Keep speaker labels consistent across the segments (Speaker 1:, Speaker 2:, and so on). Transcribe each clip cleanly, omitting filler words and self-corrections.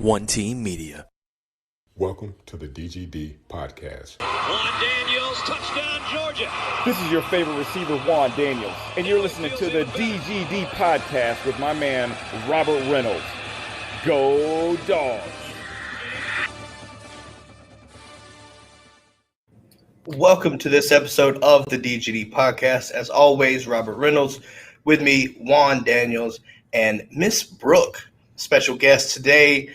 Speaker 1: One Team Media.
Speaker 2: Welcome to the DGD Podcast.
Speaker 3: Juan Daniels, touchdown Georgia.
Speaker 4: This is your favorite receiver, Juan Daniels, and you're listening to the DGD Podcast with my man, Robert Reynolds. Go Dawgs!
Speaker 5: Welcome to this episode of the DGD Podcast. As always, Robert Reynolds, with me, Juan Daniels, and Miss Brooke, special guest today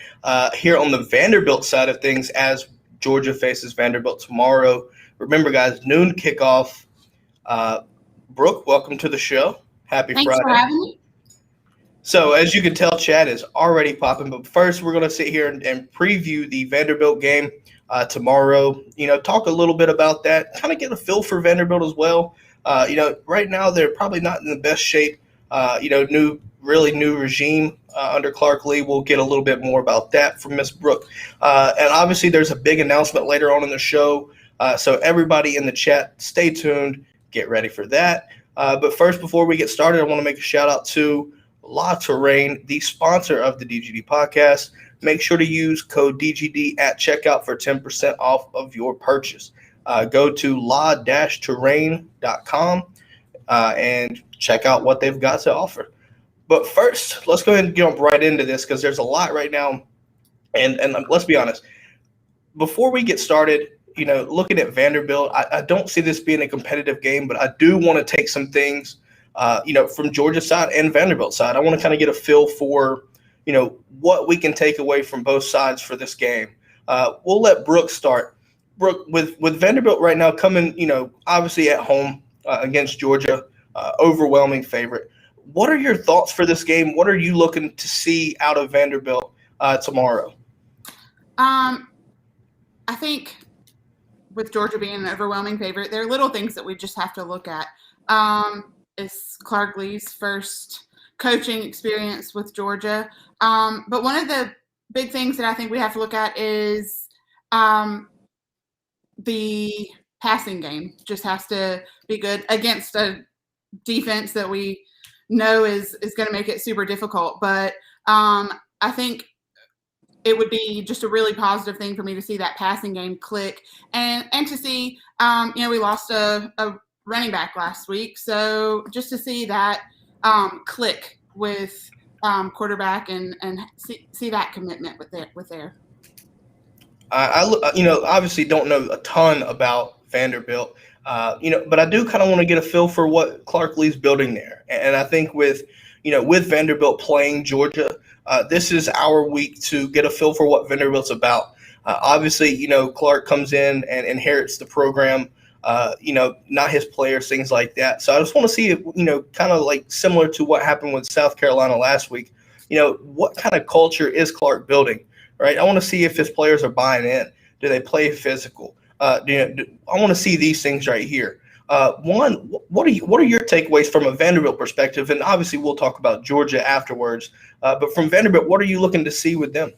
Speaker 5: here on the Vanderbilt side of things as Georgia faces Vanderbilt tomorrow. Remember, guys, noon kickoff. Brooke, welcome to the show. Happy Friday.
Speaker 6: Thanks for having me.
Speaker 5: So, as you can tell, chat is already popping. But first, we're going to sit here and preview the Vanderbilt game tomorrow. Talk a little bit about that. Kind of get a feel for Vanderbilt as well. Right now they're probably not in the best shape. New regime under Clark Lee. We'll get a little bit more about that from Miss Brooke. And obviously, there's a big announcement later on in the show. So everybody in the chat, stay tuned. Get ready for that. But first, before we get started, I want to make a shout out to La Terrain, the sponsor of the DGD Podcast. Make sure to use code DGD at checkout for 10% off of your purchase. Go to la-terrain.com and check out what they've got to offer. But first, let's go ahead and jump right into this because there's a lot right now. And let's be honest. Before we get started, looking at Vanderbilt, I don't see this being a competitive game, but I do want to take some things, from Georgia's side and Vanderbilt's side. I want to kind of get a feel for, what we can take away from both sides for this game. We'll let Brooke start. Brooke, with Vanderbilt right now coming, obviously at home against Georgia, overwhelming favorite. What are your thoughts for this game? What are you looking to see out of Vanderbilt tomorrow?
Speaker 6: I think with Georgia being an overwhelming favorite, there are little things that we just have to look at. It's Clark Lee's first coaching experience with Georgia. But one of the big things that I think we have to look at is the passing game just has to be good against a defense that we know is going to make it super difficult. But I think it would be just a really positive thing for me to see that passing game click and to see, we lost a running back last week. So just to see that click with quarterback and see that commitment with there.
Speaker 5: I obviously don't know a ton about Vanderbilt, but I do kind of want to get a feel for what Clark Lee's building there. And I think with Vanderbilt playing Georgia, this is our week to get a feel for what Vanderbilt's about. Obviously, Clark comes in and inherits the program, not his players, things like that. So I just want to see, kind of like similar to what happened with South Carolina last week, what kind of culture is Clark building, right? I want to see if his players are buying in. Do they play physical? I want to see these things right here. One, what are your takeaways from a Vanderbilt perspective? And obviously we'll talk about Georgia afterwards. But from Vanderbilt, what are you looking to see with them?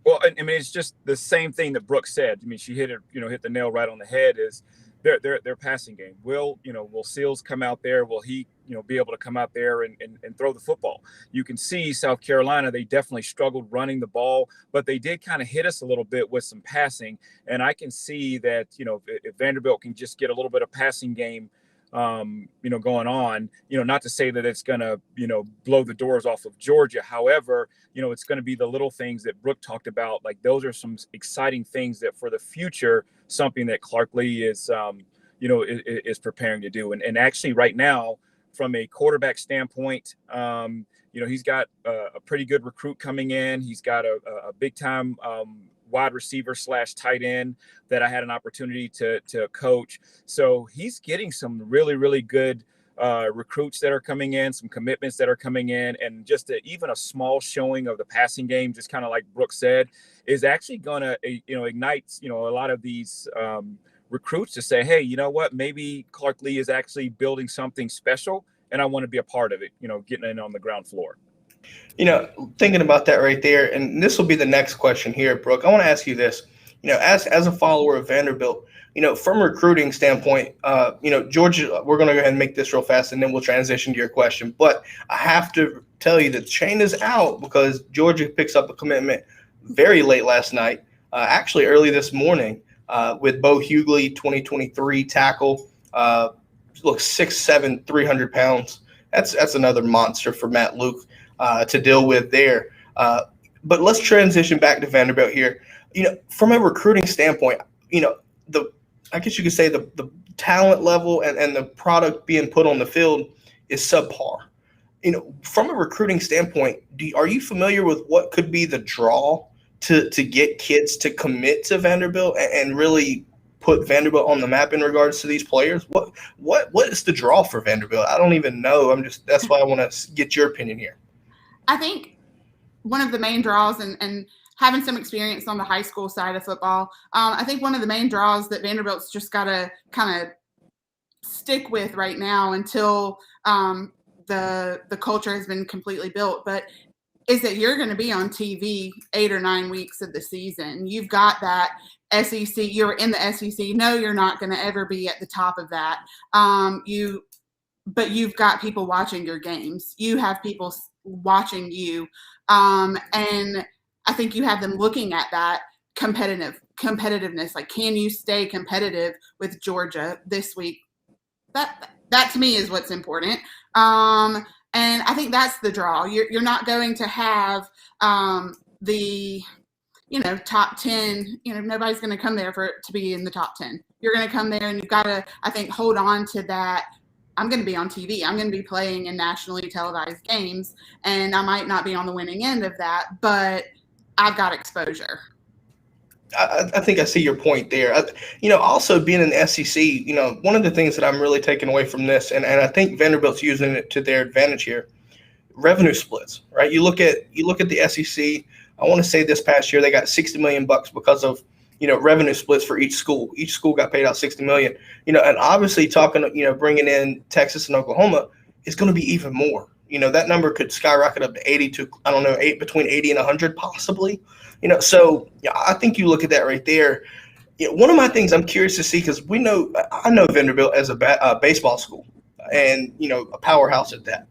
Speaker 4: Well, I mean, it's just the same thing that Brooke said. I mean, she hit the nail right on the head. Is their passing game. Will Seals come out there? Will he be able to come out there and throw the football? You can see South Carolina, they definitely struggled running the ball, but they did kind of hit us a little bit with some passing. And I can see that, if Vanderbilt can just get a little bit of passing game, going on, not to say that it's going to, blow the doors off of Georgia. However, it's going to be the little things that Brooke talked about. Like those are some exciting things that for the future, something that Clark Lee is preparing to do. And actually right now, from a quarterback standpoint, he's got a pretty good recruit coming in. He's got a big time wide receiver / tight end that I had an opportunity to coach. So he's getting some really, really good recruits that are coming in, some commitments that are coming in, and just even a small showing of the passing game, just kind of like Brooke said, is actually going to, ignite, a lot of these recruits to say, hey, you know what, maybe Clark Lee is actually building something special and I want to be a part of it, getting in on the ground floor.
Speaker 5: Thinking about that right there, and this will be the next question here, Brooke. I want to ask you this. As a follower of Vanderbilt, from a recruiting standpoint, Georgia, we're going to go ahead and make this real fast, and then we'll transition to your question. But I have to tell you the chain is out because Georgia picks up a commitment very late last night, actually early this morning, with Bo Hughley, 2023 tackle, looks 6'7", 300 pounds. That's another monster for Matt Luke to deal with there. But let's transition back to Vanderbilt here. From a recruiting standpoint, I guess you could say the talent level and the product being put on the field is subpar. From a recruiting standpoint, are you familiar with what could be the draw to get kids to commit to Vanderbilt and really put Vanderbilt on the map in regards to these players? What is the draw for Vanderbilt? I don't even know. That's why I want to get your opinion here.
Speaker 6: I think one of the main draws, and having some experience on the high school side of football, I think one of the main draws that Vanderbilt's just got to kind of stick with right now until the culture has been completely built, but is that you're going to be on TV 8 or 9 weeks of the season. You've got that SEC. You're in the SEC. No, you're not going to ever be at the top of that. But you've got people watching your games. You have people watching you, and I think you have them looking at that competitiveness. Like, can you stay competitive with Georgia this week? That to me is what's important. And I think that's the draw. You're not going to have the top 10. Nobody's going to come there to be in the top 10. You're going to come there, and you've got to, I think, hold on to that. I'm going to be on TV. I'm going to be playing in nationally televised games, and I might not be on the winning end of that, but I've got exposure.
Speaker 5: I think I see your point there. Also being in the SEC, one of the things that I'm really taking away from this, and I think Vanderbilt's using it to their advantage here, revenue splits, right? You look at the SEC. I want to say this past year they got $60 million because of revenue splits for each school. Each school got paid out $60 million. And obviously bringing in Texas and Oklahoma is going to be even more. That number could skyrocket up to 80 to, I don't know, between 80 and 100 possibly. So I think you look at that right there. One of my things I'm curious to see, because I know Vanderbilt as a baseball school and, a powerhouse at that.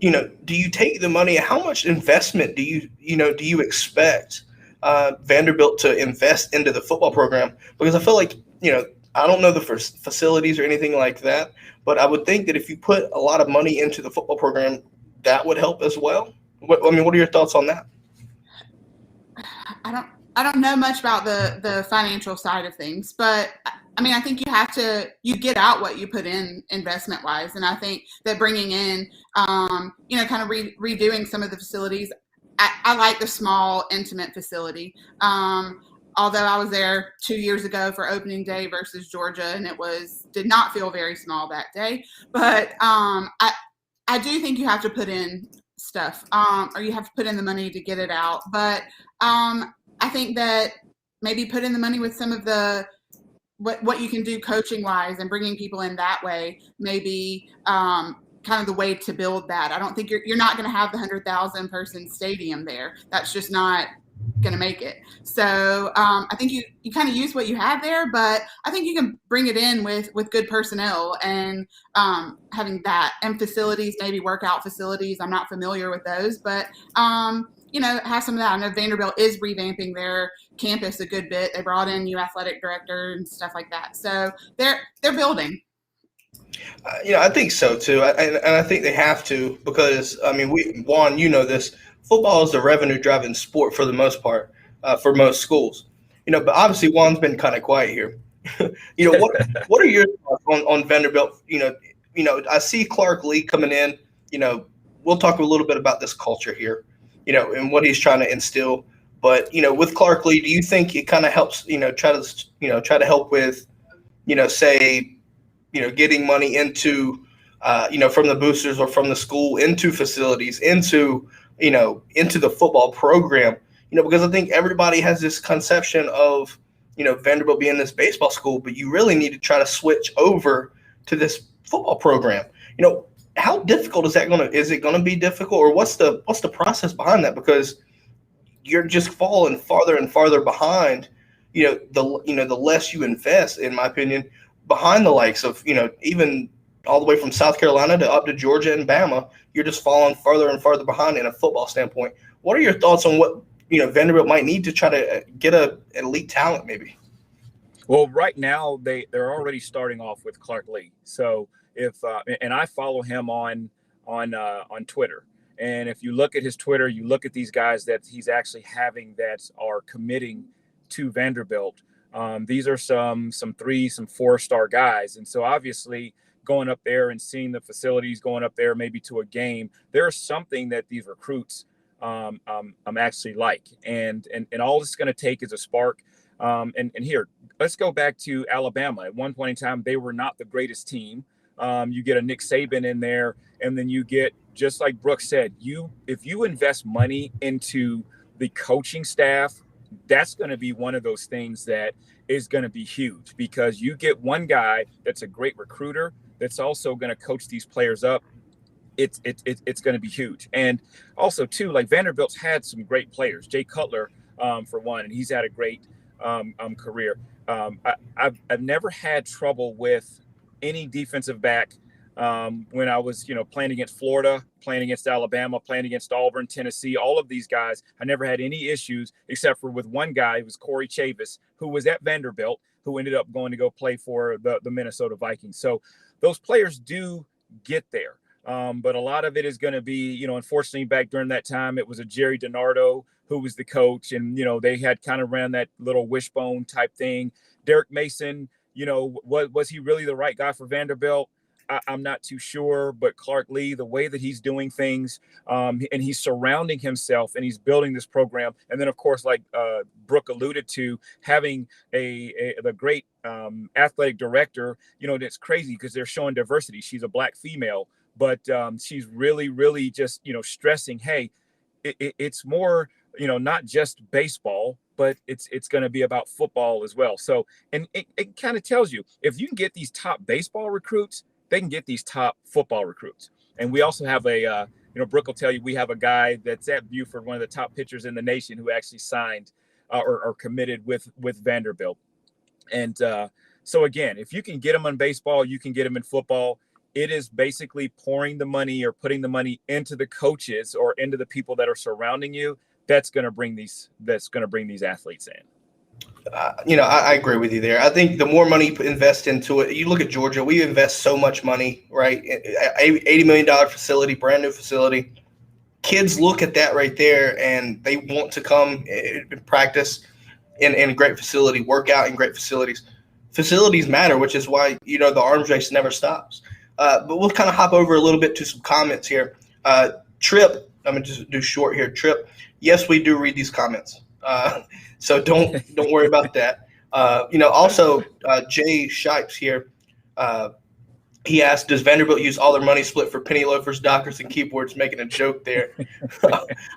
Speaker 5: Do you take the money? How much investment do you expect Vanderbilt to invest into the football program? Because I feel like, I don't know the facilities or anything like that, but I would think that if you put a lot of money into the football program, that would help as well. What are your thoughts on that?
Speaker 6: I don't know much about the financial side of things, but I think you get out what you put in investment wise. And I think that bringing in, kind of redoing some of the facilities, I like the small, intimate facility. Although I was there 2 years ago for opening day versus Georgia, and it did not feel very small that day. But I do think you have to put in stuff, or you have to put in the money to get it out. But I think that maybe put in the money with some of the what you can do coaching wise and bringing people in that way, maybe kind of the way to build that. I don't think you're not going to have the 100,000 person stadium there. That's just not going to make it. So I think you kind of use what you have there, but I think you can bring it in with good personnel and having that, and facilities, maybe workout facilities. I'm not familiar with those, but have some of that. I know Vanderbilt is revamping their campus a good bit. They brought in new athletic director and stuff like that. So they're building.
Speaker 5: I think so too, and I think they have to, because Juan, this. Football is a revenue-driving sport for the most part, for most schools. But obviously Juan's been kind of quiet here. What are your thoughts on Vanderbilt? I see Clark Lee coming in. We'll talk a little bit about this culture here, and what he's trying to instill. But with Clark Lee, do you think it kind of helps? Try to help with, getting money into, from the boosters or from the school into facilities, into the football program, because I think everybody has this conception of, Vanderbilt being this baseball school, but you really need to try to switch over to this football program. How difficult is it going to be difficult, or what's the process behind that? Because you're just falling farther and farther behind, the less you invest, in my opinion, behind the likes of, even all the way from South Carolina to up to Georgia and Bama. You're just falling further and further behind in a football standpoint. What are your thoughts on what Vanderbilt might need to try to get an elite talent maybe?
Speaker 4: Well, right now they're already starting off with Clark Lee. So if and I follow him on Twitter, and if you look at his Twitter, you look at these guys that he's actually having that are committing to Vanderbilt. These are some 3, some 4-star guys, and so obviously going up there and seeing the facilities, going up there maybe to a game, there's something that these recruits actually like, and all it's going to take is a spark. And here, let's go back to Alabama. At one point in time, they were not the greatest team. You get a Nick Saban in there, and then you get, just like Brooks said, if you invest money into the coaching staff, that's going to be one of those things that is going to be huge, because you get one guy that's a great recruiter that's also going to coach these players up. It's going to be huge. And also too, like, Vanderbilt's had some great players. Jay Cutler, for one, and he's had a great career. I've never had trouble with any defensive back when I was, playing against Florida, playing against Alabama, playing against Auburn, Tennessee, all of these guys. I never had any issues except for with one guy. It was Corey Chavis, who was at Vanderbilt, who ended up going to go play for the Minnesota Vikings. So those players do get there. But a lot of it is going to be, unfortunately, back during that time, it was a Jerry DiNardo who was the coach, and, they had kind of ran that little wishbone type thing. Derek Mason, was he really the right guy for Vanderbilt? I'm not too sure, but Clark Lee, the way that he's doing things, and he's surrounding himself and he's building this program. And then, of course, like Brooke alluded to, having the great athletic director, that's crazy because they're showing diversity. She's a Black female, but she's really, really just, stressing, hey, it's more, not just baseball, but it's going to be about football as well. So, and it kind of tells you, if you can get these top baseball recruits, they can get these top football recruits. And we also have Brooke will tell you, we have a guy that's at Buford, one of the top pitchers in the nation, who actually signed or committed with Vanderbilt. And so again, if you can get them on baseball, you can get them in football. It is basically pouring the money or putting the money into the coaches or into the people that are surrounding you. That's going to bring these athletes in.
Speaker 5: I agree with you there. I think the more money you invest into it, you look at Georgia, we invest so much money, right? $80 million facility, brand new facility. Kids look at that right there and they want to come and practice in a great facility, work out in great facilities. Facilities matter, which is why, the arms race never stops. But we'll kind of hop over a little bit to some comments here. Trip, I'm going to just do short here. Trip, yes, we do read these comments. So don't worry about that. Also, Jay Shipes here, he asked, does Vanderbilt use all their money split for penny loafers, doctors, and keyboards? Making a joke there.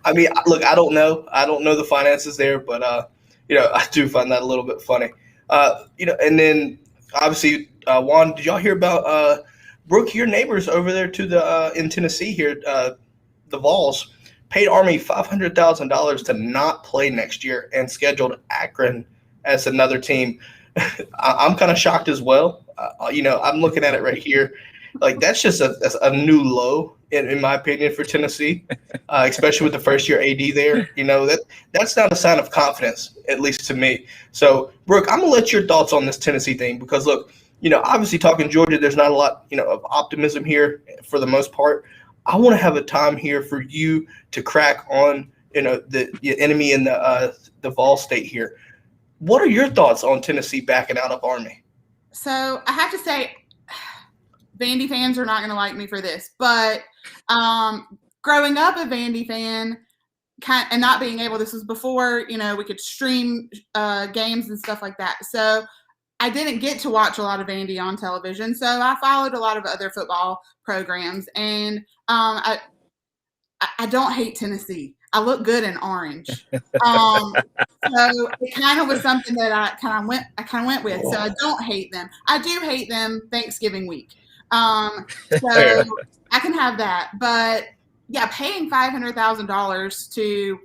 Speaker 5: I mean, look, I don't know. I don't know the finances there, but, I do find that a little bit funny. And then obviously, Juan, did y'all hear about Brooke, your neighbors over there in Tennessee here, the Vols, paid Army $500,000 to not play next year and scheduled Akron as another team. I'm kind of shocked as well. I'm looking at it right here. Like, that's just a new low, in my opinion, for Tennessee, especially with the first-year AD there. That's not a sign of confidence, at least to me. So, Brooke, I'm going to let your thoughts on this Tennessee thing because, look, obviously talking Georgia, there's not a lot, of optimism here for the most part. I want to have a time here for you to crack on, the enemy in the Vol State here. What are your thoughts on Tennessee backing out of Army?
Speaker 6: So I have to say, Vandy fans are not going to like me for this, but growing up a Vandy fan and not being able, this was before, we could stream games and stuff like that. So I didn't get to watch a lot of Vandy on television, so I followed a lot of other football programs, and I don't hate Tennessee. I look good in orange, so it kind of was something that I kind of went with. So I don't hate them. I do hate them Thanksgiving week, so I can have that. But yeah, paying $500,000 to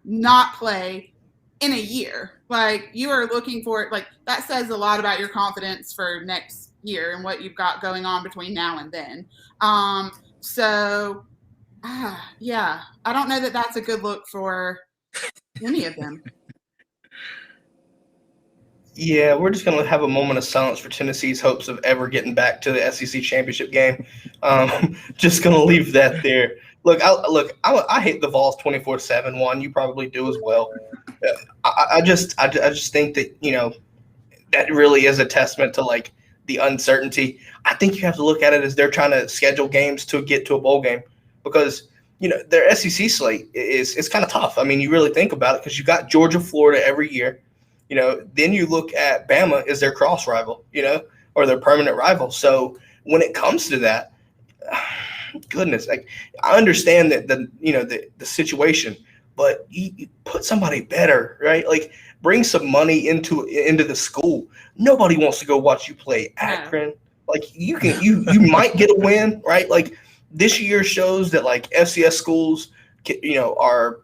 Speaker 6: not play in a year. Like, you are looking for it. Like, that says a lot about your confidence for next year and what you've got going on between now and then. Yeah, I don't know that that's a good look for Any of them.
Speaker 5: Yeah, we're just going to have a moment of silence for Tennessee's hopes of ever getting back to the SEC championship game. Just going to leave that there. Look, I hate the Vols 24/7. One, you probably do as well. I just think that that really is a testament to like the uncertainty. I think you have to look at it as they're trying to schedule games to get to a bowl game because their SEC slate is kind of tough. I mean, you really think about it because you got Georgia, Florida every year. Then you look at Bama as their cross rival, or their permanent rival. So when it comes to that, goodness, like I understand that the situation, but you put somebody better, right? Like bring some money into the school. Nobody wants to go watch you play Akron. Like you might get a win, right? Like this year shows that like FCS schools, are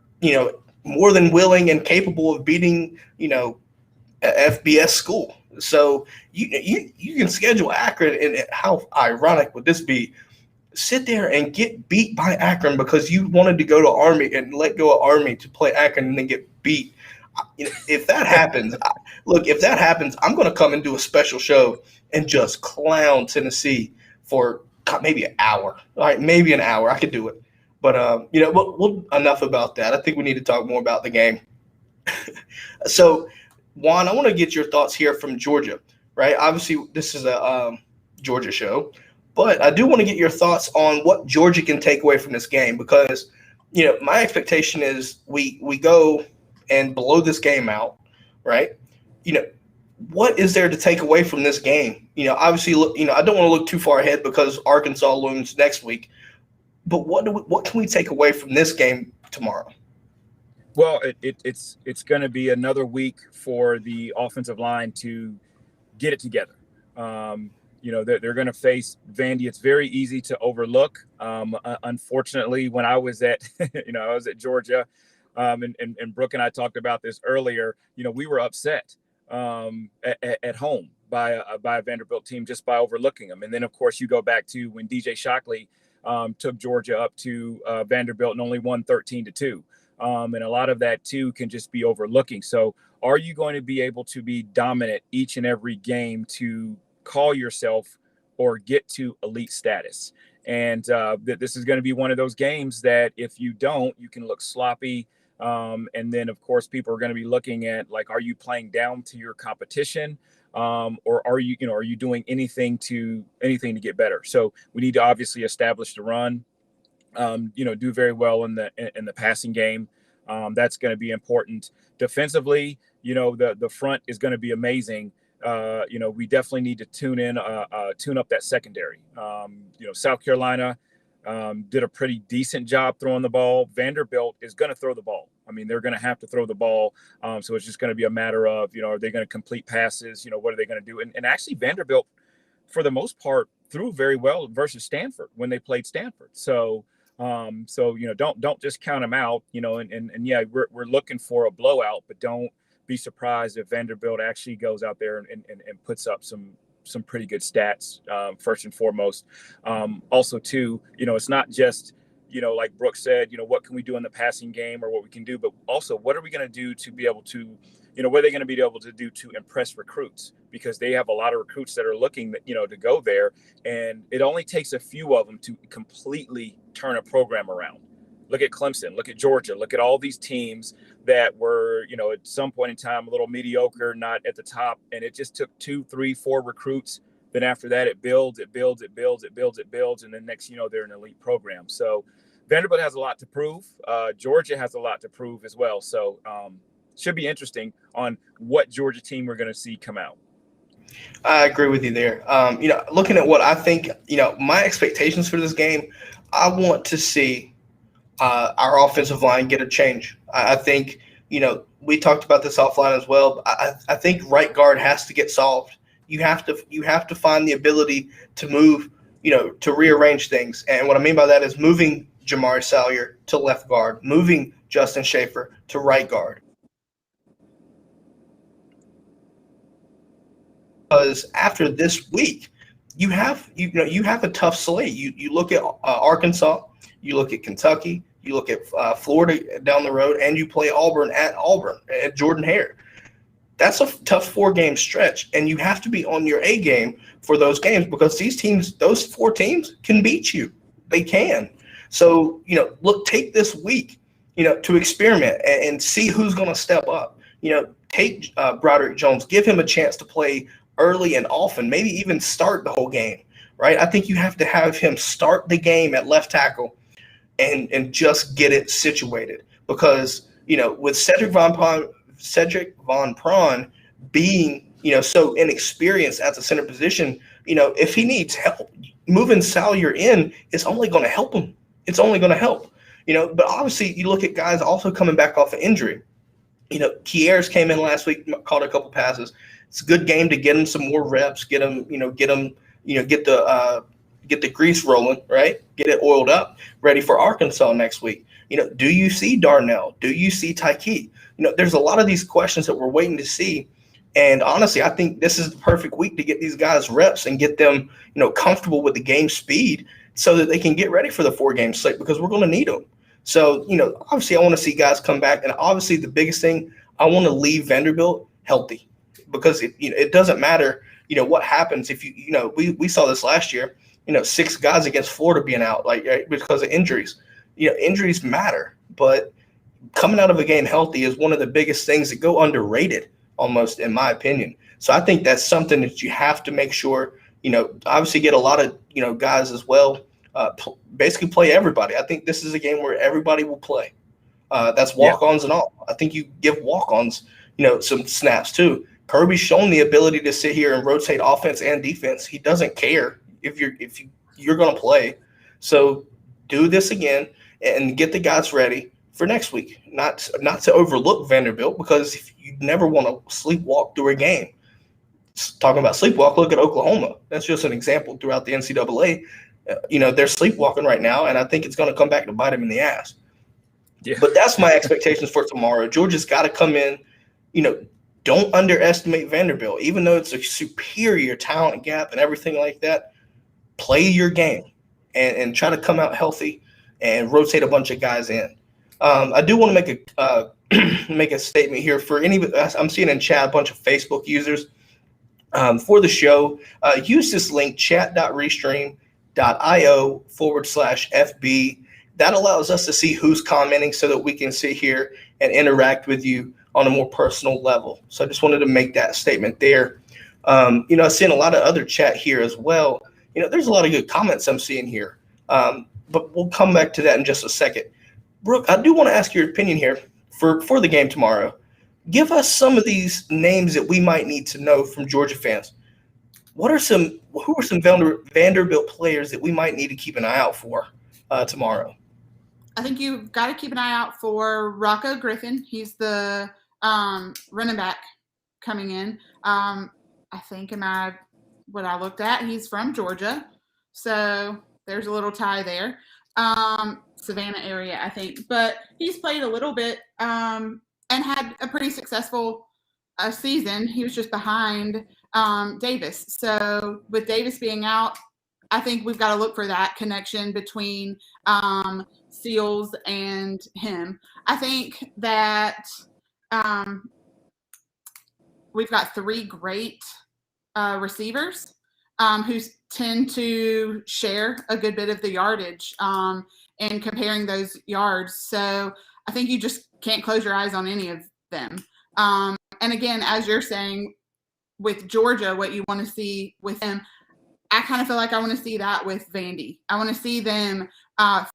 Speaker 5: more than willing and capable of beating FBS school. So you can schedule Akron, and how ironic would this be? Sit there and get beat by Akron because you wanted to go to Army and let go of Army to play Akron and then get beat. If that happens, I'm going to come and do a special show and just clown Tennessee for maybe an hour. All right, maybe an hour. I could do it. But we'll enough about that. I think we need to talk more about the game. So, Juan, I want to get your thoughts here from Georgia, right? Obviously, this is a Georgia show, but I do want to get your thoughts on what Georgia can take away from this game because, my expectation is we go and blow this game out, right? What is there to take away from this game? Obviously, I don't want to look too far ahead because Arkansas looms next week, but what can we take away from this game tomorrow?
Speaker 4: Well, it's going to be another week for the offensive line to get it together. They're going to face Vandy. It's very easy to overlook. Unfortunately, when I was at Georgia, and Brooke and I talked about this earlier. We were upset at home by a Vanderbilt team just by overlooking them. And then, of course, you go back to when DJ Shockley took Georgia up to Vanderbilt and only won 13-2. And a lot of that, too, can just be overlooking. So are you going to be able to be dominant each and every game to call yourself or get to elite status? And this is going to be one of those games that if you don't, you can look sloppy. And then, of course, people are going to be looking at, like, are you playing down to your competition? Or are you doing anything to get better? So we need to obviously establish the run. Do very well in the passing game. That's going to be important. Defensively, the front is going to be amazing. We definitely need to tune up that secondary. South Carolina did a pretty decent job throwing the ball. Vanderbilt is going to throw the ball. I mean, they're going to have to throw the ball. So it's just going to be a matter of, are they going to complete passes? What are they going to do? And actually Vanderbilt, for the most part, threw very well versus Stanford when they played Stanford. So don't just count them out, and yeah, we're looking for a blowout, but don't be surprised if Vanderbilt actually goes out there and puts up some pretty good stats, first and foremost. Also too, it's not just, like Brooke said, what can we do in the passing game or what we can do, but also what are we going to do to be able to, what are they going to be able to do to impress recruits? Because they have a lot of recruits that are looking, to go there. And it only takes a few of them to completely turn a program around. Look at Clemson, look at Georgia, look at all these teams that were, at some point in time, a little mediocre, not at the top. And it just took 2, 3, 4 recruits. Then after that, it builds. And then next, they're an elite program. So Vanderbilt has a lot to prove. Georgia has a lot to prove as well. So should be interesting on what Georgia team we're going to see come out.
Speaker 5: I agree with you there. Looking at what I think, my expectations for this game, I want to see our offensive line get a change. I think, we talked about this offline as well. I think right guard has to get solved. You have to find the ability to move, to rearrange things. And what I mean by that is moving Jamari Salyer to left guard, moving Justin Schaefer to right guard. Because after this week, you have a tough slate. You look at Arkansas, you look at Kentucky, You look at Florida down the road, and you play Auburn at Jordan-Hare. That's a tough 4-game stretch, and you have to be on your A game for those games because those 4 teams can beat you. They can. So, take this week, to experiment and see who's going to step up. Take Broderick Jones, give him a chance to play early and often, maybe even start the whole game, right? I think you have to have him start the game at left tackle and just get it situated because, with Cedric Von Prawn being, so inexperienced at the center position, if he needs help, moving Salyer in is only going to help him. It's only going to help, but obviously you look at guys also coming back off an injury. Kier's came in last week, caught a couple passes. It's a good game to get him some more reps, get the grease rolling, right? Get it oiled up, ready for Arkansas next week. Do you see Darnell? Do you see Tyke? There's a lot of these questions that we're waiting to see. And honestly, I think this is the perfect week to get these guys reps and get them, comfortable with the game speed so that they can get ready for the 4-game slate because we're going to need them. So, obviously I want to see guys come back. And obviously the biggest thing, I want to leave Vanderbilt healthy because it doesn't matter, what happens if we saw this last year, 6 guys against Florida being out right, because of injuries. Injuries matter, but coming out of a game healthy is one of the biggest things that go underrated almost in my opinion. So I think that's something that you have to make sure, obviously get a lot of, guys as well, basically play everybody. I think this is a game where everybody will play. That's walk-ons and all. I think you give walk-ons, some snaps too. Kirby's shown the ability to sit here and rotate offense and defense. He doesn't care if you're going to play. So do this again and get the guys ready for next week. Not to overlook Vanderbilt because you never want to sleepwalk through a game. Talking about sleepwalk, look at Oklahoma. That's just an example throughout the NCAA. They're sleepwalking right now, and I think it's going to come back to bite them in the ass. Yeah. But that's my expectations for tomorrow. Georgia's got to come in. Don't underestimate Vanderbilt. Even though it's a superior talent gap and everything like that, play your game and try to come out healthy and rotate a bunch of guys in. I do want to make a statement here for anybody. I'm seeing in chat a bunch of Facebook users for the show. Use this link, chat.restream.io/FB. That allows us to see who's commenting so that we can sit here and interact with you on a more personal level. So I just wanted to make that statement there. I've seen a lot of other chat here as well. There's a lot of good comments I'm seeing here. But we'll come back to that in just a second. Brooke, I do want to ask your opinion here for the game tomorrow. Give us some of these names that we might need to know from Georgia fans. Who are some Vanderbilt players that we might need to keep an eye out for tomorrow?
Speaker 6: I think you've got to keep an eye out for Rocco Griffin. He's the running back coming in. I think what I looked at, he's from Georgia. So there's a little tie there. Savannah area, I think. But he's played a little bit and had a pretty successful season. He was just behind Davis. So with Davis being out, I think we've got to look for that connection between Seals and him. I think that we've got 3 great receivers who tend to share a good bit of the yardage and comparing those yards. So I think you just can't close your eyes on any of them. And again, as you're saying, with Georgia, what you want to see with them, I kind of feel like I want to see that with Vandy. I want to see them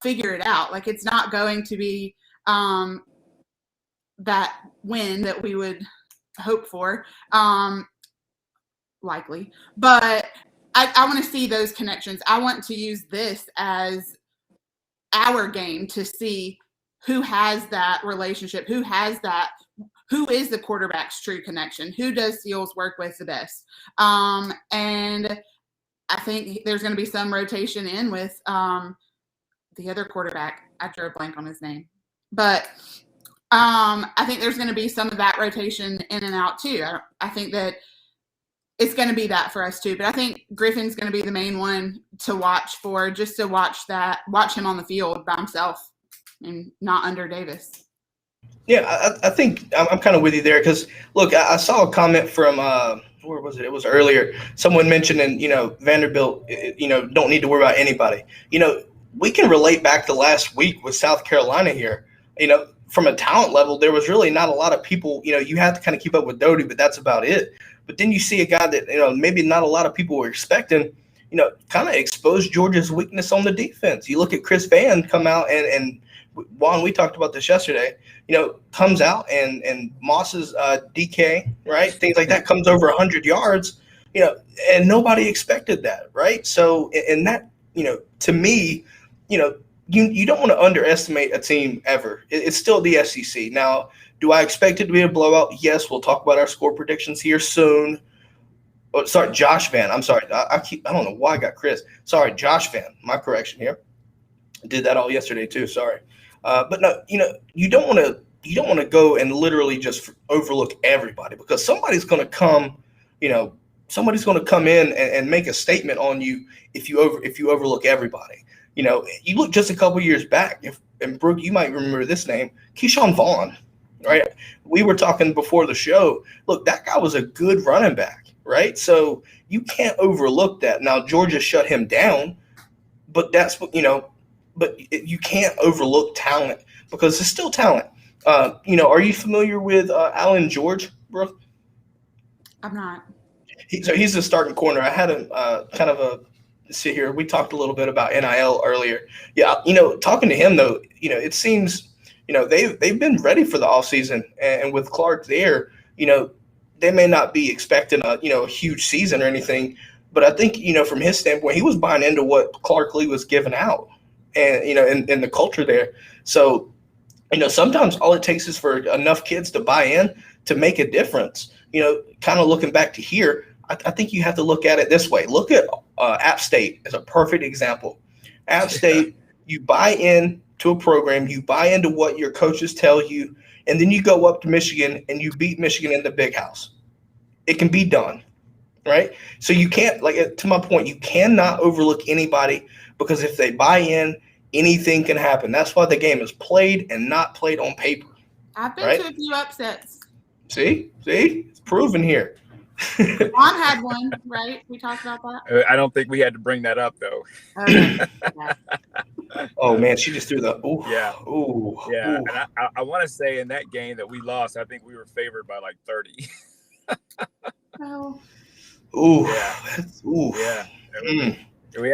Speaker 6: figure it out. Like, it's not going to be that win that we would hope for, likely. But I want to see those connections. I want to use this as our game to see who has that relationship, who is the quarterback's true connection, who does Seals work with the best. And I think there's going to be some rotation in with the other quarterback. I drew a blank on his name. But I think there's going to be some of that rotation in and out too. I think that it's going to be that for us too. But I think Griffin's going to be the main one to watch for, just to watch him on the field by himself. and not under Davis.
Speaker 5: Yeah, I think I'm kind of with you there because, look, I saw a comment from where was it? It was earlier. Someone mentioning, Vanderbilt, don't need to worry about anybody. We can relate back to last week with South Carolina here. From a talent level, there was really not a lot of people. You had to kind of keep up with Doty, but that's about it. But then you see a guy that, maybe not a lot of people were expecting, kind of expose Georgia's weakness on the defense. You look at Chris Van come out and Juan, we talked about this yesterday, comes out and Moss's DK, right? Things like that comes over 100 yards, and nobody expected that, right? So, and that, to me, you don't want to underestimate a team ever. It's still the SEC. Now, do I expect it to be a blowout? Yes, we'll talk about our score predictions here soon. Oh, sorry, Josh Van. I'm sorry. I don't know why I got Chris. Sorry, Josh Van. My correction here. I did that all yesterday too. Sorry. But no, you don't want to go and literally just overlook everybody because somebody's going to come, somebody's going to come in and make a statement on you if you overlook everybody. You look just a couple years back, and Brooke, you might remember this name, Keyshawn Vaughn, right? We were talking before the show. Look, that guy was a good running back, right? So you can't overlook that. Now Georgia shut him down, but that's what But you can't overlook talent because it's still talent. Are you familiar with Alan George, Brooke?
Speaker 6: I'm not.
Speaker 5: He's the starting corner. I had him kind of sit here. We talked a little bit about NIL earlier. Yeah, talking to him though, it seems they've been ready for the offseason, and with Clark there, they may not be expecting a huge season or anything, but I think from his standpoint, he was buying into what Clark Lee was giving out. And, in the culture there. So, sometimes all it takes is for enough kids to buy in to make a difference. Kind of looking back to here, I think you have to look at it this way. Look at App State as a perfect example. App State, you buy in to a program, you buy into what your coaches tell you, and then you go up to Michigan and you beat Michigan in the Big House. It can be done, right? So you can't, to my point, you cannot overlook anybody because if they buy in, anything can happen. That's why the game is played and not played on paper.
Speaker 6: I've been to a few upsets.
Speaker 5: See? It's proven here.
Speaker 6: Juan had one, right? We talked about that.
Speaker 4: I don't think we had to bring that up, though.
Speaker 6: Okay.
Speaker 5: Oh, man, she just threw the ooh.
Speaker 4: Yeah.
Speaker 5: Ooh.
Speaker 4: Yeah,
Speaker 5: ooh.
Speaker 4: and I want to say in that game that we lost, I think we were favored by 30.
Speaker 6: Oh.
Speaker 5: Ooh.
Speaker 4: Yeah.
Speaker 5: Ooh.
Speaker 4: Yeah. We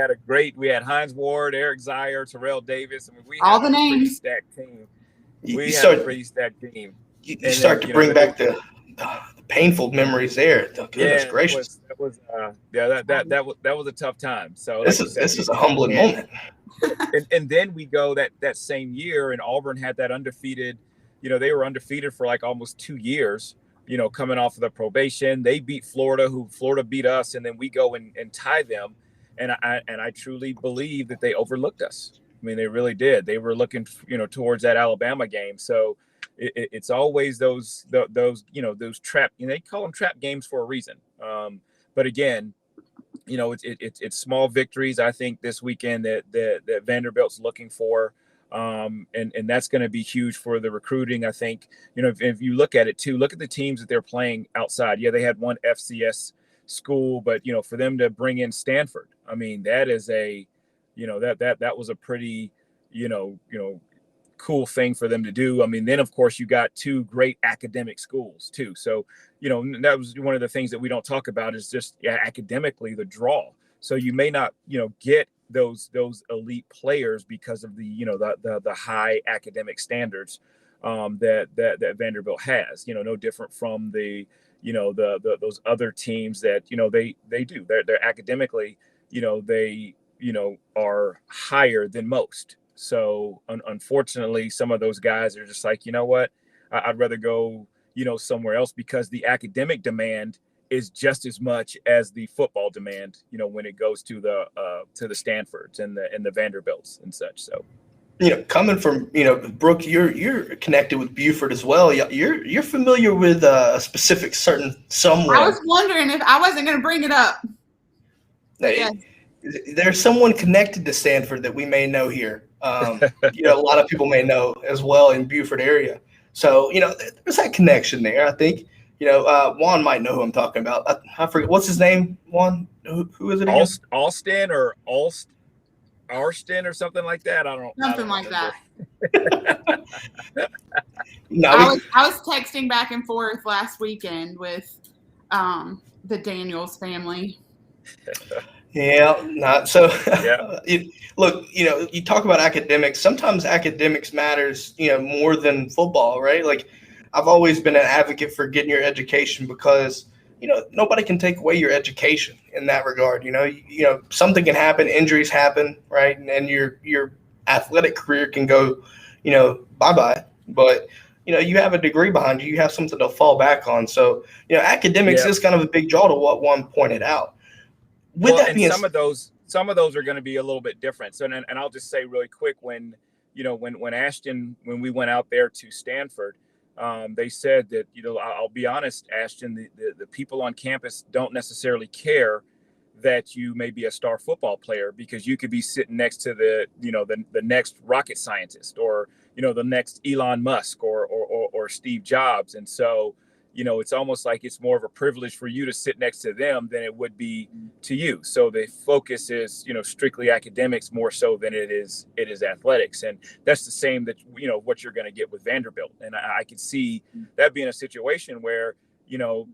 Speaker 4: had Hines Ward, Eric Zier, Terrell Davis. We
Speaker 6: all
Speaker 4: had
Speaker 6: the names.
Speaker 4: Pretty stacked team. We had a pretty stacked team.
Speaker 5: You start to bring back the painful memories there. Goodness gracious.
Speaker 4: That was a tough time. So
Speaker 5: this is a humbling moment.
Speaker 4: and then we go that same year, and Auburn had that undefeated. They were undefeated for almost 2 years. Coming off of the probation, they beat Florida, who Florida beat us, and then we go and tie them. And I truly believe that they overlooked us. I mean, they really did. They were looking, towards that Alabama game. So it's always those trap. They call them trap games for a reason. But again, it's small victories. I think this weekend that Vanderbilt's looking for, and that's going to be huge for the recruiting. I think if you look at it too, look at the teams that they're playing outside. Yeah, they had one FCS school, but for them to bring in Stanford, I mean, that is that was a pretty cool thing for them to do. I mean, then of course you got two great academic schools too. So that was one of the things that we don't talk about is just academically the draw. So you may not get those elite players because of the high academic standards that Vanderbilt has. No different from those other teams that they do. They're academically they are higher than most. So unfortunately, some of those guys are just like, what, I'd rather go somewhere else because the academic demand is just as much as the football demand. When it goes to the Stanfords and the Vanderbilts and such. So.
Speaker 5: Coming from, Brooke, you're connected with Buford as well. You're familiar with a specific someone.
Speaker 6: I was wondering if I wasn't going to bring it up.
Speaker 5: Yes. There's someone connected to Stanford that we may know here. A lot of people may know as well in Beaufort area. So, there's that connection there. I think, Juan might know who I'm talking about. I forget. What's his name, Juan? Who is it again?
Speaker 4: Austin or Arston or something like that.
Speaker 6: Something like that.
Speaker 5: No,
Speaker 6: I was texting back and forth last weekend with the Daniels family.
Speaker 5: Yeah, not so.
Speaker 4: Yeah.
Speaker 5: Look, you talk about academics. Sometimes academics matters, more than football, right? Like, I've always been an advocate for getting your education because, nobody can take away your education in that regard. Something can happen, injuries happen, right? And your athletic career can go, bye-bye. But, you have a degree behind you. You have something to fall back on. So, academics is kind of a big draw to what Juan pointed out.
Speaker 4: Some of those are going to be a little bit different. So, and I'll just say really quick, when Ashton, when we went out there to Stanford, they said that, I'll be honest, Ashton, the people on campus don't necessarily care that you may be a star football player, because you could be sitting next to the next rocket scientist, or, the next Elon Musk or Steve Jobs. And so, it's almost like it's more of a privilege for you to sit next to them than it would be to you. So the focus is, strictly academics more so than it is athletics. And that's the same that, what you're going to get with Vanderbilt. And I could see that being a situation where,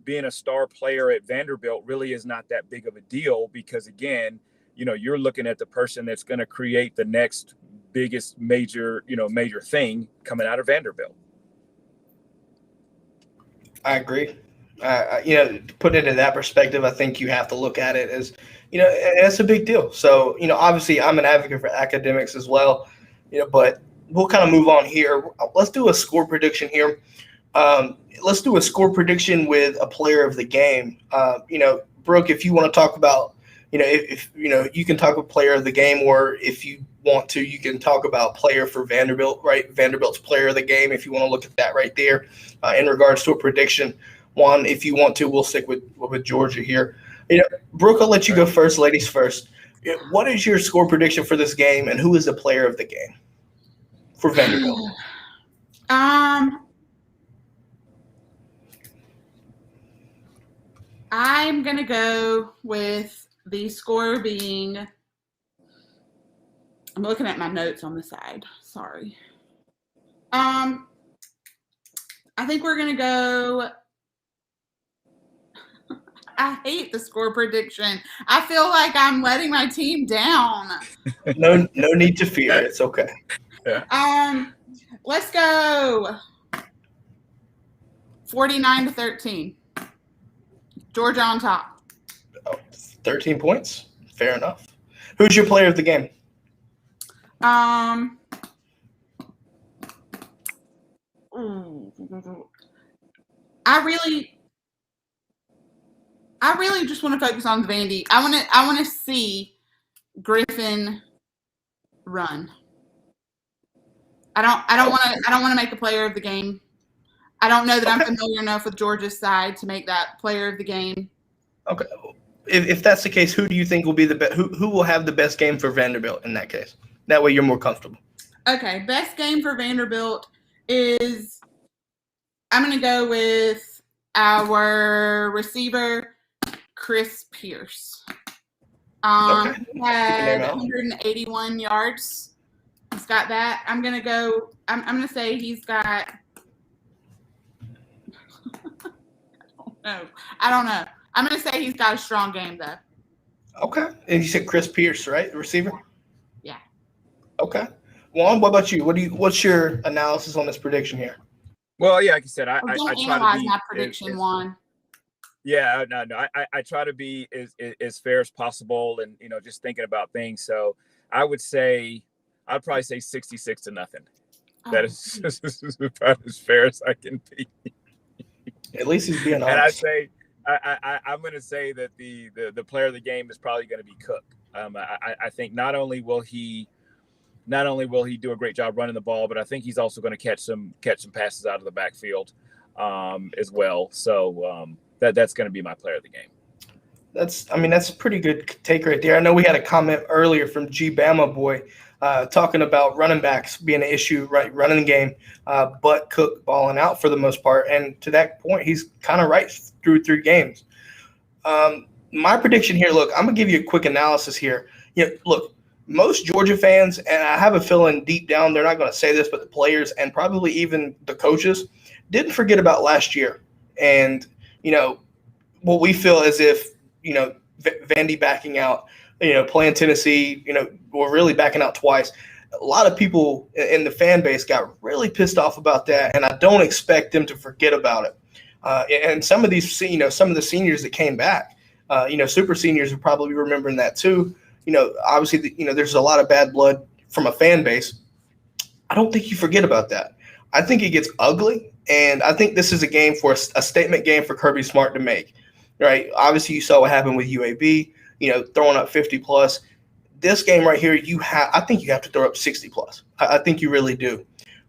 Speaker 4: being a star player at Vanderbilt really is not that big of a deal, because again, you're looking at the person that's going to create the next biggest major thing coming out of Vanderbilt.
Speaker 5: I agree. To put it in that perspective, I think you have to look at it as, it's a big deal. So, obviously I'm an advocate for academics as well, but we'll kind of move on here. Let's do a score prediction here. Let's do a score prediction with a player of the game. Brooke, if you want to talk about, if you can talk about player of the game, or if you want to, you can talk about player for Vanderbilt, right? Vanderbilt's player of the game, if you want to look at that right there in regards to a prediction. Juan, if you want to, we'll stick with Georgia here. Brooke, I'll let you go first, ladies first. What is your score prediction for this game, and who is the player of the game for Vanderbilt?
Speaker 6: I'm going to go with the score being, I'm looking at my notes on the side. Sorry. I think we're going to go, I hate the score prediction. I feel like I'm letting my team down.
Speaker 5: No need to fear. It's okay.
Speaker 6: Let's go 49-13. Georgia on top.
Speaker 5: 13 points. Fair enough. Who's your player of the game?
Speaker 6: I really just want to focus on Vandy. I want to see Griffin run. I don't want to make a player of the game. I don't know that I'm familiar enough with Georgia's side to make that player of the game.
Speaker 5: Okay. If that's the case, who do you think will be the best? Who will have the best game for Vanderbilt in that case? That way you're more comfortable.
Speaker 6: Okay. Best game for Vanderbilt is, I'm going to go with our receiver, Chris Pierce. He had 181 yards. He's got that. I'm going to say he's got, I don't know. I'm going to say he's got a strong game, though.
Speaker 5: Okay. And you said Chris Pierce, right? The receiver?
Speaker 6: Yeah.
Speaker 5: Okay. Juan, what about you? What's your analysis on this prediction here?
Speaker 4: Well, yeah, like I said, I
Speaker 6: try
Speaker 4: to
Speaker 6: analyze
Speaker 4: be
Speaker 6: my prediction, Juan.
Speaker 4: Yeah, no. I try to be as fair as possible, and just thinking about things. So I'd probably say 66-0. Oh. That is about as fair as I can be.
Speaker 5: At least he's being honest.
Speaker 4: And I'm going to say that the player of the game is probably going to be Cook. I think not only will he do a great job running the ball, but I think he's also going to catch some passes out of the backfield as well. So that's going to be my player of the game. That's
Speaker 5: a pretty good take right there. I know we had a comment earlier from G Bama Boy talking about running backs being an issue, right? Running the game, but Cook balling out for the most part. And to that point, he's kind of right through 3 games. My prediction here, look, I'm going to give you a quick analysis here. Look, most Georgia fans, and I have a feeling deep down they're not going to say this, but the players and probably even the coaches didn't forget about last year. And, what we feel as if, Vandy backing out, playing Tennessee, we're really backing out twice. A lot of people in the fan base got really pissed off about that, and I don't expect them to forget about it. And some of these, some of the seniors that came back, super seniors are probably remembering that too. Obviously, there's a lot of bad blood from a fan base. I don't think you forget about that. I think it gets ugly, and I think this is a game for a statement game for Kirby Smart to make. Right? Obviously, you saw what happened with UAB. Throwing up 50 plus. This game right here, I think you have to throw up 60 plus. I think you really do.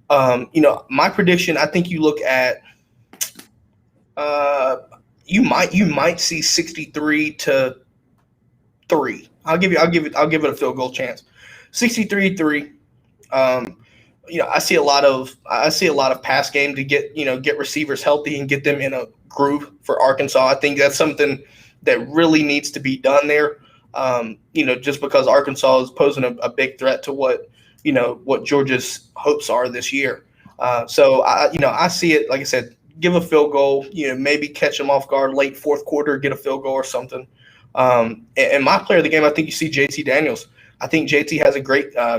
Speaker 5: My prediction, I think you look at you might see 63-3. I'll give it a field goal chance. 63-3. I see a lot of pass game to get receivers healthy and get them in a groove for Arkansas. I think that's something that really needs to be done there. Just because Arkansas is posing a big threat to what Georgia's hopes are this year. So I see it, like I said, give a field goal, maybe catch them off guard late fourth quarter, get a field goal or something. And my player of the game, I think you see JT Daniels. I think JT has a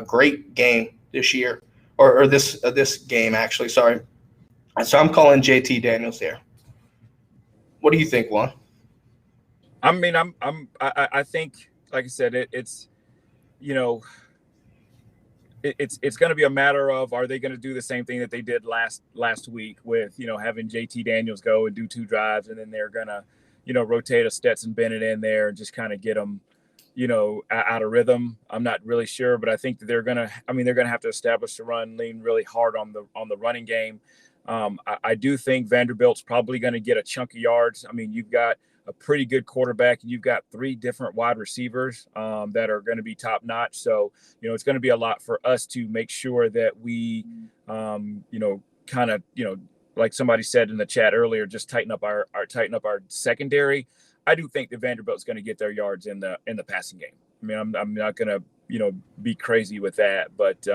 Speaker 5: great game this year or this game actually. Sorry. So I'm calling JT Daniels there. What do you think, Juan?
Speaker 4: I mean, I think, like I said, it's going to be a matter of, are they going to do the same thing that they did last week with, having JT Daniels go and do 2 drives, and then they're going to, rotate a Stetson Bennett in there and just kind of get them, out of rhythm. I'm not really sure, but I think that they're going to have to establish the run, lean really hard on the running game. I do think Vanderbilt's probably going to get a chunk of yards. I mean, you've got a pretty good quarterback, and you've got 3 different wide receivers that are going to be top notch. So, it's going to be a lot for us to make sure that we, like somebody said in the chat earlier, just tighten up our secondary. I do think that Vanderbilt's going to get their yards in the passing game. I mean, I'm not going to, be crazy with that, but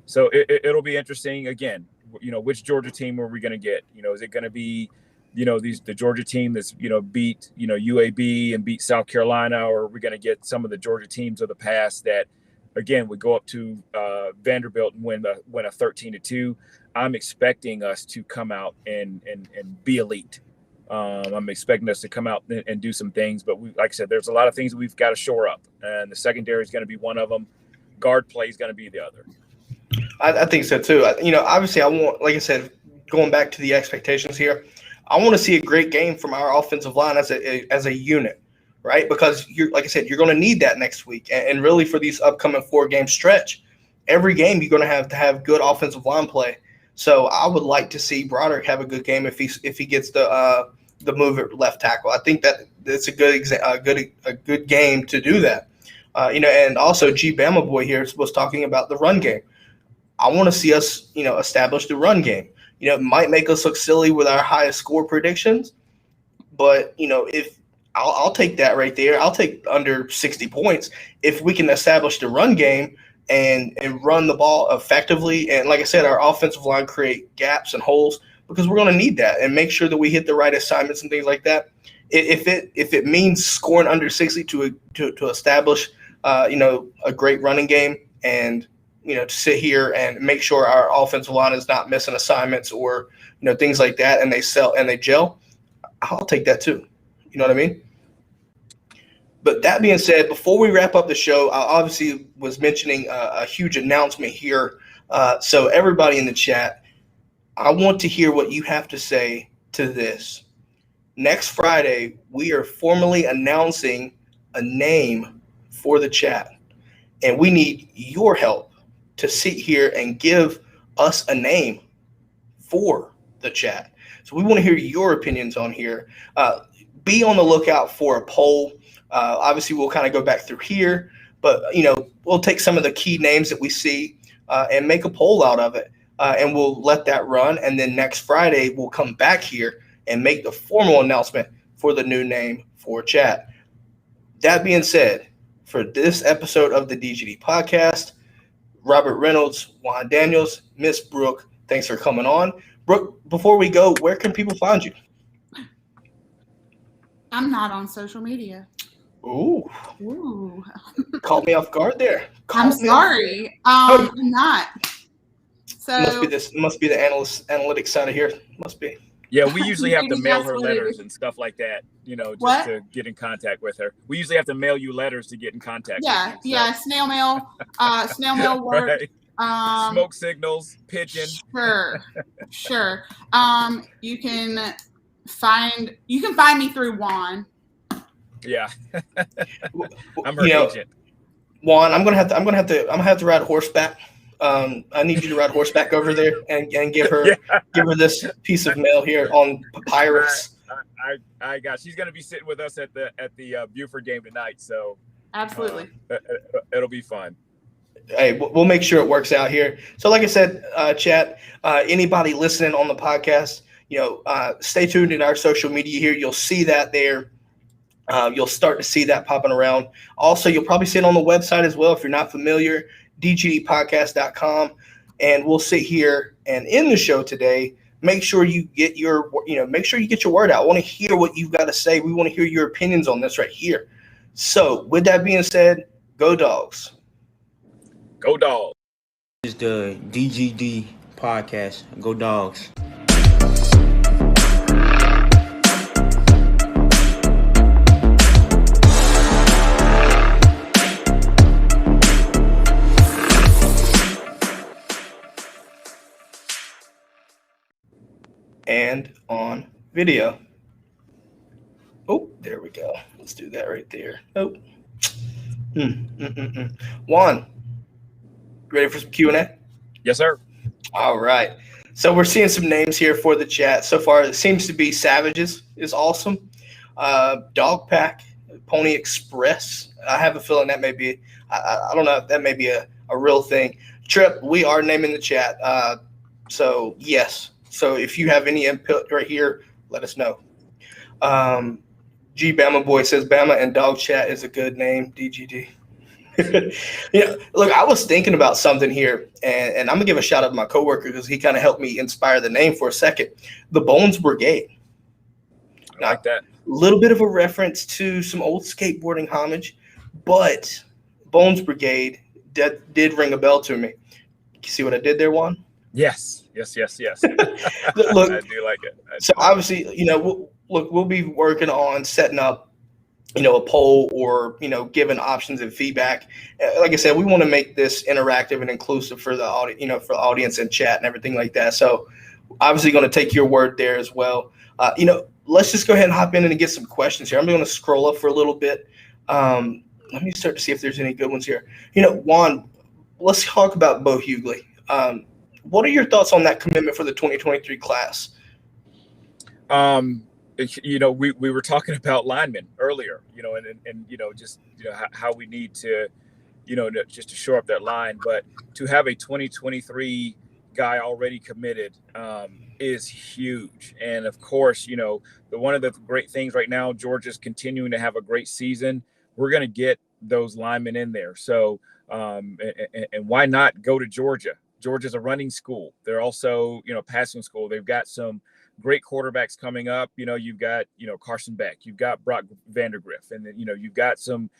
Speaker 4: so it'll be interesting. Again, which Georgia team are we going to get? Is it going to be, the Georgia team that's, beat, UAB and beat South Carolina, or are we going to get some of the Georgia teams of the past that, again, would go up to Vanderbilt and win a 13-2? I'm expecting us to come out and be elite. I'm expecting us to come out and do some things, but like I said, there's a lot of things that we've got to shore up, and the secondary is going to be one of them. Guard play is going to be the other.
Speaker 5: I think so too. Obviously, I want, like I said, going back to the expectations here, I want to see a great game from our offensive line as a unit, right? Because like I said, you're going to need that next week, and really for these upcoming 4-game stretch, every game you're going to have good offensive line play. So I would like to see Broderick have a good game if he gets the move at left tackle. I think that it's a good game to do that. And also G Bama Boy here was talking about the run game. I want to see us, establish the run game. It might make us look silly with our highest score predictions, but if I'll take that right there, I'll take under 60 points if we can establish the run game and run the ball effectively. And like I said, our offensive line create gaps and holes, because we're going to need that, and make sure that we hit the right assignments and things like that. If it means scoring under 60 to establish, a great running game, and to sit here and make sure our offensive line is not missing assignments or things like that, and they gel, I'll take that too. You know what I mean? But that being said, before we wrap up the show, I obviously was mentioning a huge announcement here. So everybody in the chat, I want to hear what you have to say to this. Next Friday, we are formally announcing a name for the chat, and we need your help to sit here and give us a name for the chat. So we want to hear your opinions on here. Be on the lookout for a poll. Obviously, we'll kind of go back through here, but we'll take some of the key names that we see and make a poll out of it, and we'll let that run. And then next Friday we'll come back here and make the formal announcement for the new name for chat. That being said, for this episode of the DGD Podcast, Robert Reynolds, Juan Daniels, Miss Brooke, thanks for coming on. Brooke, before we go, where can people find you?
Speaker 6: I'm not on social media.
Speaker 5: Ooh.
Speaker 6: Ooh.
Speaker 5: Caught me off guard there.
Speaker 6: I'm sorry. I'm not. So
Speaker 5: must be the analytics side of here. Must be.
Speaker 4: Yeah, we usually have to
Speaker 6: Maybe
Speaker 4: mail
Speaker 6: that's
Speaker 4: her
Speaker 6: what it
Speaker 4: letters
Speaker 6: is.
Speaker 4: and stuff like that, just
Speaker 6: What?
Speaker 4: to get in contact with her. We usually have to mail you letters to get in contact
Speaker 6: Yeah,
Speaker 4: with you.
Speaker 6: yeah, snail mail. Snail mail work.
Speaker 4: Right. Smoke signals, pigeon.
Speaker 6: Sure. You can find me through Juan.
Speaker 4: Yeah. I'm her agent.
Speaker 5: Juan, I'm gonna have to ride horseback. I need you to ride horseback over there and give her this piece of mail here on papyrus.
Speaker 4: I got. She's gonna be sitting with us at the Buford game tonight, so
Speaker 6: Absolutely.
Speaker 4: It'll be fun.
Speaker 5: Hey, we'll make sure it works out here. So, like I said, chat, anybody listening on the podcast, stay tuned in our social media here. You'll see that there. You'll start to see that popping around. Also, you'll probably see it on the website as well if you're not familiar. DGDpodcast.com, and we'll sit here and in the show today. Make sure you get your word out. I want to hear what you've got to say. We want to hear your opinions on this right here. So, with that being said, go Dawgs.
Speaker 4: Go Dawgs.
Speaker 1: This is the DGD Podcast. Go Dawgs.
Speaker 5: And on video. Oh, there we go. Let's do that right there. Oh. Juan, ready for some Q&A?
Speaker 4: Yes, sir.
Speaker 5: All right. So we're seeing some names here for the chat. So far, it seems to be Savages is awesome. Dog Pack, Pony Express. I have a feeling that may be, I don't know if that may be a real thing. Trip, we are naming the chat. So, yes. So if you have any input right here, let us know. G Bama Boy says Bama and Dog Chat is a good name, DGD. Look, I was thinking about something here, and I'm going to give a shout out to my coworker because he kind of helped me inspire the name for a second. The Bones Brigade.
Speaker 4: I like that.
Speaker 5: A little bit of a reference to some old skateboarding homage, but Bones Brigade did ring a bell to me. You see what I did there, Juan?
Speaker 4: Yes.
Speaker 5: Look,
Speaker 4: I do like it.
Speaker 5: So obviously, we'll be working on setting up, a poll or, giving options and feedback. Like I said, we want to make this interactive and inclusive for the audience, for the audience and chat and everything like that. So obviously going to take your word there as well. Let's just go ahead and hop in and get some questions here. I'm going to scroll up for a little bit. Let me start to see if there's any good ones here. Juan, let's talk about Bo Hughley. What are your thoughts on that commitment for the 2023 class?
Speaker 4: We were talking about linemen earlier, how we need to, just to shore up that line. But to have a 2023 guy already committed is huge. And of course, one of the great things right now, Georgia's continuing to have a great season. We're going to get those linemen in there. So, and why not go to Georgia? Georgia's a running school. They're also, passing school. They've got some great quarterbacks coming up. You've got, Carson Beck, you've got Brock Vandergriff, and then, you've got some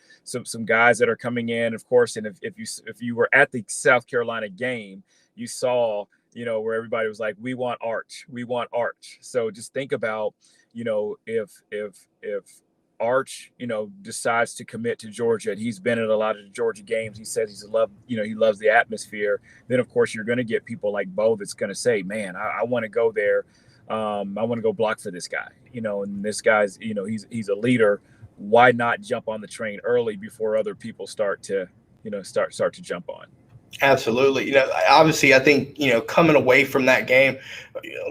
Speaker 4: guys that are coming in, of course. And if you were at the South Carolina game, you saw, where everybody was like, we want Arch. So just think about, if Arch, decides to commit to Georgia, and he's been at a lot of the Georgia games. He says he loves the atmosphere. Then of course you're going to get people like Bo that's going to say, man, I want to go there. I want to go block for this guy, and this guy's, he's a leader. Why not jump on the train early before other people start to jump on?
Speaker 5: Absolutely. Obviously, I think, coming away from that game,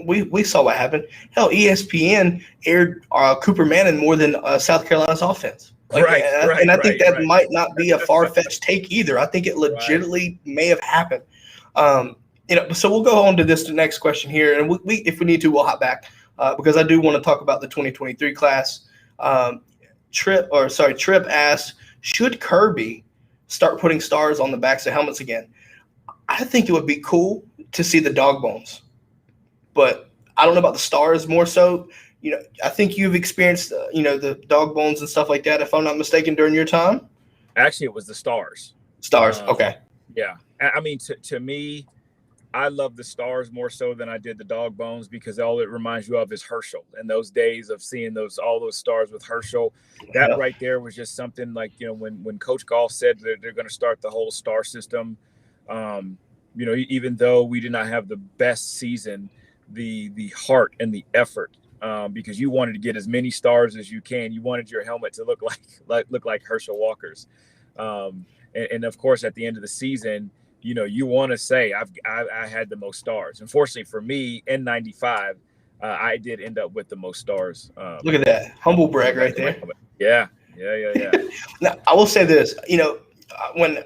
Speaker 5: we saw what happened. Hell, ESPN aired Cooper Manning more than South Carolina's offense. And I think that might not be a far-fetched take either. I think it legitimately may have happened. So we'll go on to this next question here, and we if we need to, we'll hop back because I do want to talk about the 2023 class. Trip asks, should Kirby start putting stars on the backs of helmets again? I think it would be cool to see the dog bones, but I don't know about the stars more so. I think you've experienced, the dog bones and stuff like that, if I'm not mistaken, during your time.
Speaker 4: Actually, it was the stars.
Speaker 5: Okay.
Speaker 4: Yeah. I mean, to me, I love the stars more so than I did the dog bones because all it reminds you of is Herschel and those days of seeing all those stars with Herschel. That right there was just something like, when Coach Gall said that they're going to start the whole star system, even though we did not have the best season, the heart and the effort, because you wanted to get as many stars as you can. You wanted your helmet to look like Herschel Walker's. And of course, at the end of the season, you want to say I had the most stars. Unfortunately for me, in '95, I did end up with the most stars.
Speaker 5: Look at that humble brag right there.
Speaker 4: Yeah.
Speaker 5: Now I will say this, when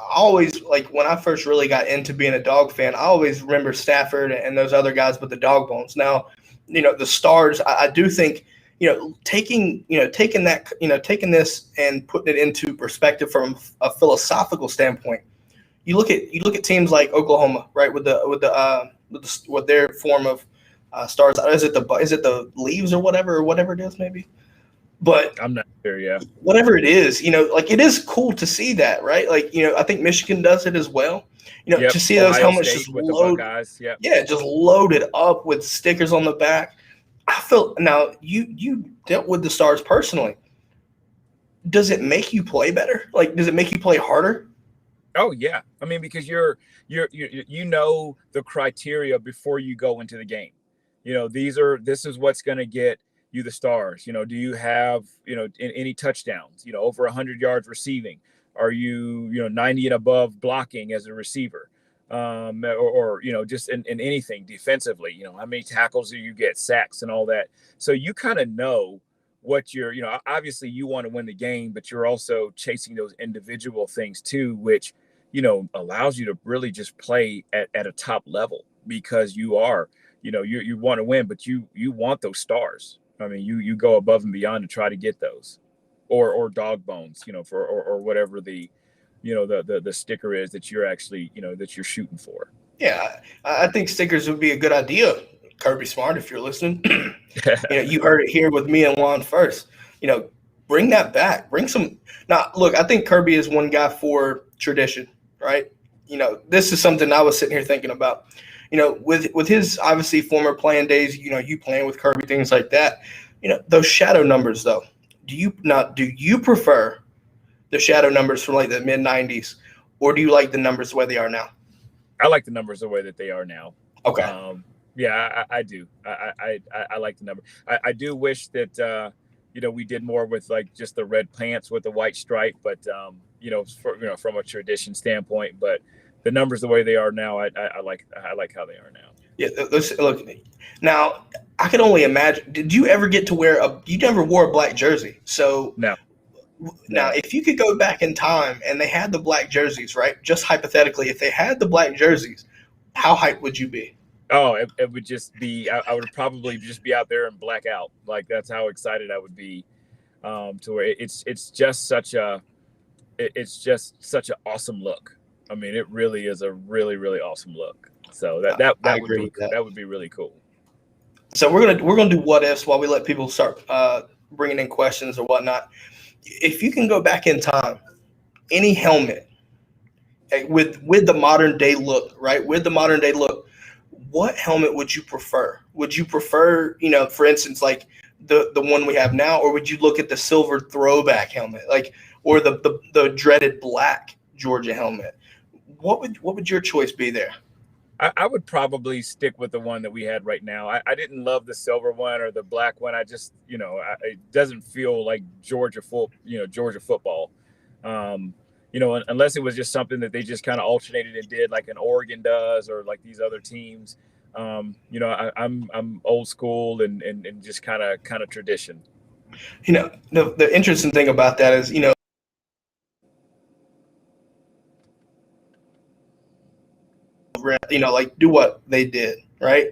Speaker 5: I first really got into being a dog fan, I always remember Stafford and those other guys with the dog bones. Now, the stars, I do think, taking this and putting it into perspective from a philosophical standpoint. You look at teams like Oklahoma, right, with their form of stars. Is it the leaves or whatever it is, maybe? But
Speaker 4: I'm not sure. Yeah,
Speaker 5: whatever it is, it is cool to see that, right? I think Michigan does it as well. To see those helmets just just loaded up with stickers on the back. I feel now you dealt with the stars personally. Does it make you play better? Does it make you play harder?
Speaker 4: Oh yeah. I mean, because you're the criteria before you go into the game. This is what's going to get you the stars. Do you have, any touchdowns, over 100 yards receiving? Are you, 90 and above blocking as a receiver? Or just in anything defensively, how many tackles do you get, sacks and all that. So you kind of know what you're, obviously you want to win the game, but you're also chasing those individual things too, which, allows you to really just play at a top level because you are, you want to win, but you want those stars. I mean, you go above and beyond to try to get those or dog bones, or whatever the sticker is that you're actually, that you're shooting for.
Speaker 5: Yeah, I think stickers would be a good idea. Kirby Smart, if you're listening, you heard it here with me and Juan first. Bring that back. Bring some. Now, look, I think Kirby is one guy for tradition, right? This is something I was sitting here thinking about. With his obviously former playing days, you playing with Kirby, things like that. Those shadow numbers, though. Do you prefer the shadow numbers from like the mid '90s, or do you like the numbers the way they are now?
Speaker 4: I like the numbers the way that they are now.
Speaker 5: Okay.
Speaker 4: Yeah, I do. I like the number. I do wish that we did more with like just the red pants with the white stripe, but from a tradition standpoint. But the numbers the way they are now, I like how they are now.
Speaker 5: Yeah, look. Now I can only imagine. Did you ever get to wear you never wore a black jersey? So
Speaker 4: no.
Speaker 5: Now, if you could go back in time and they had the black jerseys, right? Just hypothetically, if they had the black jerseys, how hyped would you be?
Speaker 4: Oh, it would just be. I would probably just be out there and black out. Like that's how excited I would be. To where it's just such an awesome look. I mean, it really is a really, really awesome look. So that would be really cool.
Speaker 5: So we're gonna do what ifs while we let people start bringing in questions or whatnot. If you can go back in time, any helmet with the modern day look, right? With the modern day look, what helmet would you prefer? Would you prefer, for instance, like the one we have now, or would you look at the silver throwback helmet, or the dreaded black Georgia helmet? What would your choice be there?
Speaker 4: I would probably stick with the one that we had right now. I didn't love the silver one or the black one. I just, it doesn't feel like Georgia football. Unless it was just something that they just kind of alternated and did like an Oregon does or like these other teams. I'm old school and just kind of tradition.
Speaker 5: The interesting thing about that is, like do what they did, right?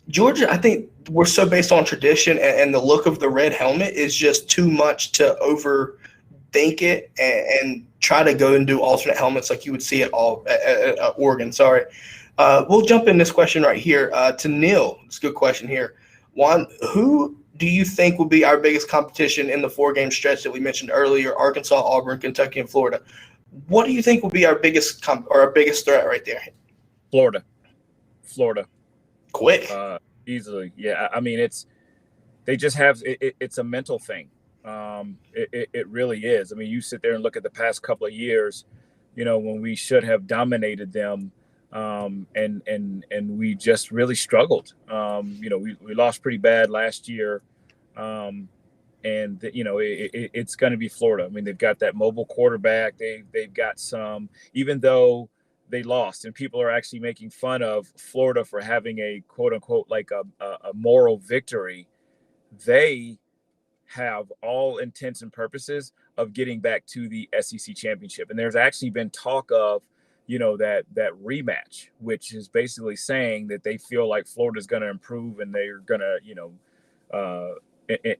Speaker 5: Georgia, I think we're so based on tradition, and the look of the red helmet is just too much to overthink it and try to go and do alternate helmets like you would see at Oregon. Sorry. We'll jump in this question right here to Neil. It's a good question here. Juan, who do you think will be our biggest competition in the 4-game stretch that we mentioned earlier? Arkansas, Auburn, Kentucky, and Florida. What do you think will be our biggest threat right there?
Speaker 4: Florida.
Speaker 5: Quick.
Speaker 4: Easily. Yeah. I mean, they just have it's a mental thing. It really is. I mean, you sit there and look at the past couple of years, when we should have dominated them. And we just really struggled. We lost pretty bad last year. It's going to be Florida. I mean, they've got that mobile quarterback. They've got some, even though they lost, and people are actually making fun of Florida for having a quote unquote, like a moral victory. They have all intents and purposes of getting back to the SEC championship. And there's actually been talk of, that rematch, which is basically saying that they feel like Florida's going to improve and they're going to,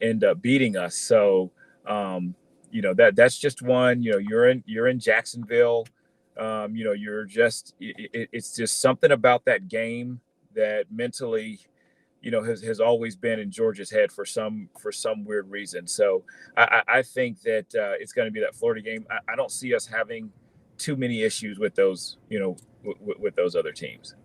Speaker 4: end up beating us. So, that's just one. You're in Jacksonville. It's just something about that game that mentally, has always been in Georgia's head for some weird reason. So I think that it's going to be that Florida game. I don't see us having too many issues with those, with those other teams.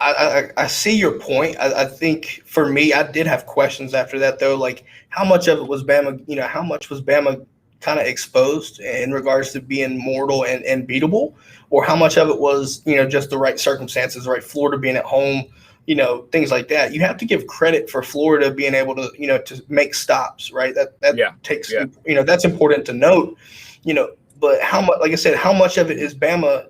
Speaker 5: I see your point. I think for me, I did have questions after that though. Like how much of it was Bama, how much was Bama kind of exposed in regards to being mortal and beatable, or how much of it was, just the right circumstances, right? Florida being at home, things like that. You have to give credit for Florida being able to, to make stops, right? That takes, that's important to note, but how much, like I said, how much of it is Bama,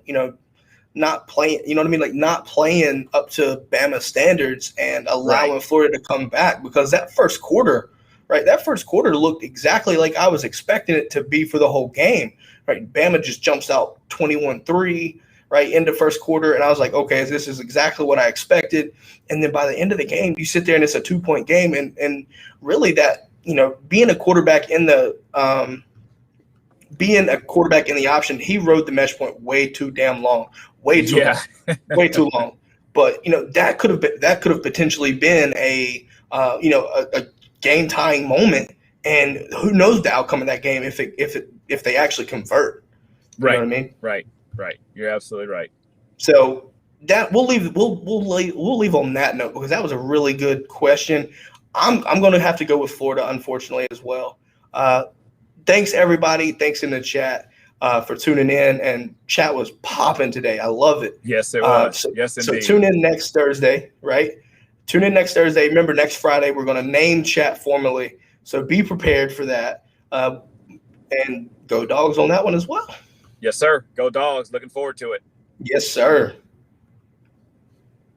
Speaker 5: not playing, like not playing up to Bama standards and allowing Florida to come back, because that first quarter looked exactly like I was expecting it to be for the whole game, right? Bama just jumps out 21-3, right, into first quarter, and I was like, okay, this is exactly what I expected. And then by the end of the game, you sit there and it's a 2-point game, and really that, being a quarterback in the option, he rode the mesh point way too damn long, way too long. But that could have potentially been a game tying moment, and who knows the outcome of that game if they actually convert. You know what I mean?
Speaker 4: Right. You're absolutely right.
Speaker 5: So that we'll leave on that note, because that was a really good question. I'm going to have to go with Florida, unfortunately, as well. Thanks everybody. Thanks in the chat for tuning in, and chat was popping today. I love it.
Speaker 4: Yes, it was. Yes, indeed.
Speaker 5: So tune in next Thursday, right? Tune in next Thursday. Remember, next Friday we're going to name chat formally. So be prepared for that. And go Dogs on that one as well.
Speaker 4: Yes, sir. Go Dogs. Looking forward to it.
Speaker 5: Yes, sir.